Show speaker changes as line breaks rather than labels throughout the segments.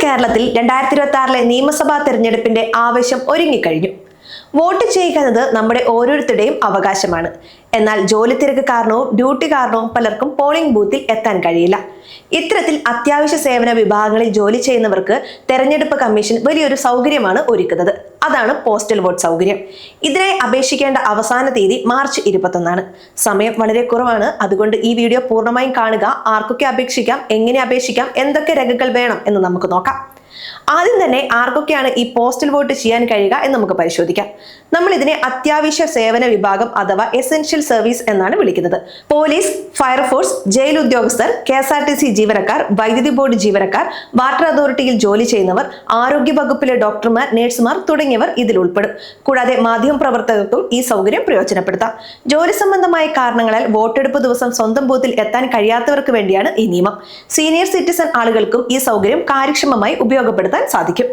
കേരളത്തിൽ 2026 നിയമസഭാ തെരഞ്ഞെടുപ്പിന്റെ ആവേശം ഒരുങ്ങിക്കഴിഞ്ഞു. വോട്ട് ചെയ്യുക എന്നത് നമ്മുടെ ഓരോരുത്തരുടെയും അവകാശമാണ്. എന്നാൽ ജോലി തിരക്ക് കാരണവും ഡ്യൂട്ടി കാരണവും പലർക്കും പോളിംഗ് ബൂത്തിൽ എത്താൻ കഴിയില്ല. ഇത്തരത്തിൽ അത്യാവശ്യ സേവന വിഭാഗങ്ങളിൽ ജോലി ചെയ്യുന്നവർക്ക് തെരഞ്ഞെടുപ്പ് കമ്മീഷൻ വലിയൊരു സൗകര്യമാണ് ഒരുക്കുന്നത്. അതാണ് പോസ്റ്റൽ വോട്ട് സൗകര്യം. ഇതിനായി അപേക്ഷിക്കേണ്ട അവസാന തീയതി മാർച്ച് 21. സമയം വളരെ കുറവാണ്. അതുകൊണ്ട് ഈ വീഡിയോ പൂർണ്ണമായും കാണുക. ആർക്കൊക്കെ അപേക്ഷിക്കാം, എങ്ങനെ അപേക്ഷിക്കാം, എന്തൊക്കെ രേഖകൾ വേണം എന്ന് നമുക്ക് നോക്കാം. ആദ്യം തന്നെ ആർക്കൊക്കെയാണ് ഈ പോസ്റ്റൽ വോട്ട് ചെയ്യാൻ കഴിയുക എന്ന് നമുക്ക് പരിശോധിക്കാം. നമ്മൾ ഇതിനെ അത്യാവശ്യ സേവന വിഭാഗം അഥവാ എസെൻഷ്യൽ സർവീസ് എന്നാണ് വിളിക്കുന്നത്. പോലീസ്, ഫയർഫോഴ്സ്, ജയിൽ ഉദ്യോഗസ്ഥർ, KSRTC ജീവനക്കാർ, വൈദ്യുതി ബോർഡ് ജീവനക്കാർ, വാട്ടർ അതോറിറ്റിയിൽ ജോലി ചെയ്യുന്നവർ, ആരോഗ്യ വകുപ്പിലെ ഡോക്ടർമാർ, നഴ്സുമാർ തുടങ്ങിയവർ ഇതിൽ ഉൾപ്പെടും. കൂടാതെ മാധ്യമപ്രവർത്തകർക്കും ഈ സൗകര്യം പ്രയോജനപ്പെടുത്താം. ജോലി സംബന്ധമായ കാരണങ്ങളാൽ വോട്ടെടുപ്പ് ദിവസം സ്വന്തം ബൂത്തിൽ എത്താൻ കഴിയാത്തവർക്ക് വേണ്ടിയാണ് ഈ നിയമം. സീനിയർ സിറ്റിസൺ ആളുകൾക്കും ഈ സൗകര്യം കാര്യക്ഷമമായി ഉപയോഗപ്പെടുത്താൻ സാധിക്കും.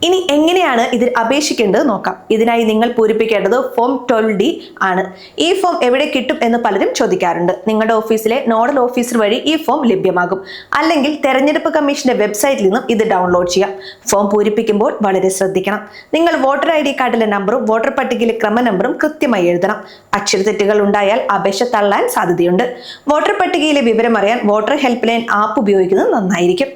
ഇനി എങ്ങനെയാണ് ഇതിൽ അപേക്ഷിക്കേണ്ടത് നോക്കാം. ഇതിനായി നിങ്ങൾ പൂരിപ്പിക്കേണ്ടത് ഫോം 12D ആണ്. ഈ ഫോം എവിടെ കിട്ടും എന്ന് പലരും ചോദിക്കാറുണ്ട്. നിങ്ങളുടെ ഓഫീസിലെ നോഡൽ ഓഫീസർ വഴി ഈ ഫോം ലഭ്യമാകും. അല്ലെങ്കിൽ തെരഞ്ഞെടുപ്പ് കമ്മീഷന്റെ വെബ്സൈറ്റിൽ നിന്നും ഇത് ഡൗൺലോഡ് ചെയ്യാം. ഫോം പൂരിപ്പിക്കുമ്പോൾ വളരെ ശ്രദ്ധിക്കണം. നിങ്ങൾ വോട്ടർ ID കാർഡിലെ നമ്പറും വോട്ടർ പട്ടികയിലെ ക്രമ നമ്പറും കൃത്യമായി എഴുതണം. അക്ഷരത്തെറ്റുകൾ ഉണ്ടായാൽ അപേക്ഷ തള്ളാൻ സാധ്യതയുണ്ട്. വോട്ടർ പട്ടികയിലെ വിവരം അറിയാൻ വോട്ടർ ഹെൽപ്പ് ലൈൻ ആപ്പ് ഉപയോഗിക്കുന്നത് നന്നായിരിക്കും.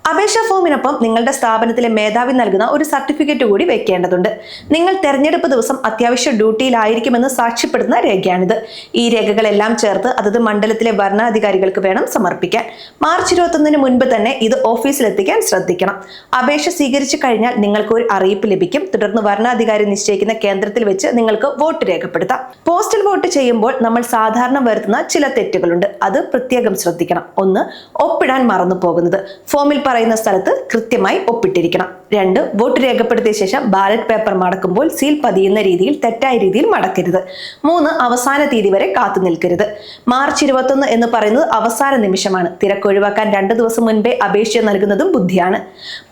അപേക്ഷാ ഫോമിനൊപ്പം നിങ്ങളുടെ സ്ഥാപനത്തിലെ മേധാവി നൽകുന്ന ഒരു സർട്ടിഫിക്കറ്റ് കൂടി വെക്കേണ്ടതുണ്ട്. നിങ്ങൾ തെരഞ്ഞെടുപ്പ് ദിവസം അത്യാവശ്യ ഡ്യൂട്ടിയിലായിരിക്കുമെന്ന് സാക്ഷ്യപ്പെടുത്തുന്ന രേഖയാണിത്. ഈ രേഖകളെല്ലാം ചേർത്ത് അതത് മണ്ഡലത്തിലെ ഭരണാധികാരികൾക്ക് വേണം സമർപ്പിക്കാൻ. മാർച്ച് 21 മുൻപ് തന്നെ ഇത് ഓഫീസിലെത്തിക്കാൻ ശ്രദ്ധിക്കണം. അപേക്ഷ സ്വീകരിച്ചു കഴിഞ്ഞാൽ നിങ്ങൾക്ക് ഒരു അറിയിപ്പ് ലഭിക്കും. തുടർന്ന് ഭരണാധികാരി നിശ്ചയിക്കുന്ന കേന്ദ്രത്തിൽ വെച്ച് നിങ്ങൾക്ക് വോട്ട് രേഖപ്പെടുത്താം. പോസ്റ്റൽ വോട്ട് ചെയ്യുമ്പോൾ നമ്മൾ സാധാരണ വരുത്തുന്ന ചില തെറ്റുകളുണ്ട്. അത് പ്രത്യേകം ശ്രദ്ധിക്കണം. 1. ഒപ്പിടാൻ മറന്നു പോകുന്നത്. ഫോമിൽ പറയുന്ന സ്ഥലത്ത് കൃത്യമായി ഒപ്പിട്ടിരിക്കണം. 2. വോട്ട് രേഖപ്പെടുത്തിയ ശേഷം ബാലറ്റ് പേപ്പർ മടക്കുമ്പോൾ സീൽ പതിയുന്ന രീതിയിൽ തെറ്റായ രീതിയിൽ മടക്കരുത്. 3. അവസാന തീയതി വരെ കാത്തു നിൽക്കരുത്. മാർച്ച് 21 എന്ന് പറയുന്നത് അവസാന നിമിഷമാണ്. തിരക്കൊഴിവാക്കാൻ 2 ദിവസം മുൻപേ അപേക്ഷ നൽകുന്നതും ബുദ്ധിയാണ്.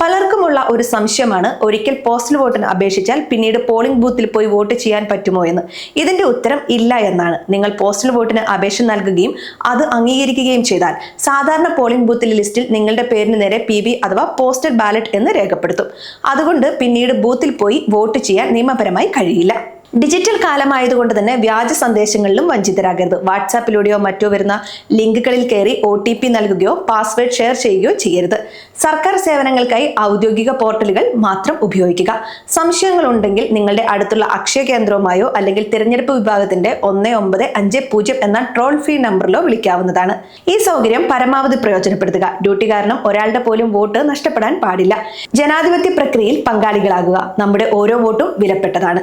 പലർക്കുമുള്ള ഒരു സംശയമാണ്, ഒരിക്കൽ പോസ്റ്റൽ വോട്ടിന് അപേക്ഷിച്ചാൽ പിന്നീട് പോളിംഗ് ബൂത്തിൽ പോയി വോട്ട് ചെയ്യാൻ പറ്റുമോ എന്ന്. ഇതിന്റെ ഉത്തരം ഇല്ല എന്നാണ്. നിങ്ങൾ പോസ്റ്റൽ വോട്ടിന് അപേക്ഷ നൽകുകയും അത് അംഗീകരിക്കുകയും ചെയ്താൽ സാധാരണ പോളിംഗ് ബൂത്തിലെ ലിസ്റ്റിൽ നിങ്ങളുടെ പേരിന് നേരെ PB അഥവാ പോസ്റ്റൽ ബാലറ്റ് എന്ന് രേഖപ്പെടുത്തും. അതുകൊണ്ട് പിന്നീട് ബൂത്തിൽ പോയി വോട്ട് ചെയ്യാൻ നിയമപരമായി കഴിയില്ല. ഡിജിറ്റൽ കാലമായതുകൊണ്ട് തന്നെ വ്യാജ സന്ദേശങ്ങളിലും വഞ്ചിതരാകരുത്. വാട്സാപ്പിലൂടെയോ മറ്റോ വരുന്ന ലിങ്കുകളിൽ കയറി OTP നൽകുകയോ പാസ്വേഡ് ഷെയർ ചെയ്യുകയോ ചെയ്യരുത്. സർക്കാർ സേവനങ്ങൾക്കായി ഔദ്യോഗിക പോർട്ടലുകൾ മാത്രം ഉപയോഗിക്കുക. സംശയങ്ങൾ ഉണ്ടെങ്കിൽ നിങ്ങളുടെ അടുത്തുള്ള അക്ഷയ കേന്ദ്രവുമായോ അല്ലെങ്കിൽ തിരഞ്ഞെടുപ്പ് വിഭാഗത്തിന്റെ 1950 എന്ന ടോൾ ഫ്രീ നമ്പറിലോ വിളിക്കാവുന്നതാണ്. ഈ സൗകര്യം പരമാവധി പ്രയോജനപ്പെടുത്തുക. ഡ്യൂട്ടി കാരണം ഒരാളുടെ പോലും വോട്ട് നഷ്ടപ്പെടാൻ പാടില്ല. ജനാധിപത്യ പ്രക്രിയയിൽ പങ്കാളികളാകുക. നമ്മുടെ ഓരോ വോട്ടും വിലപ്പെട്ടതാണ്.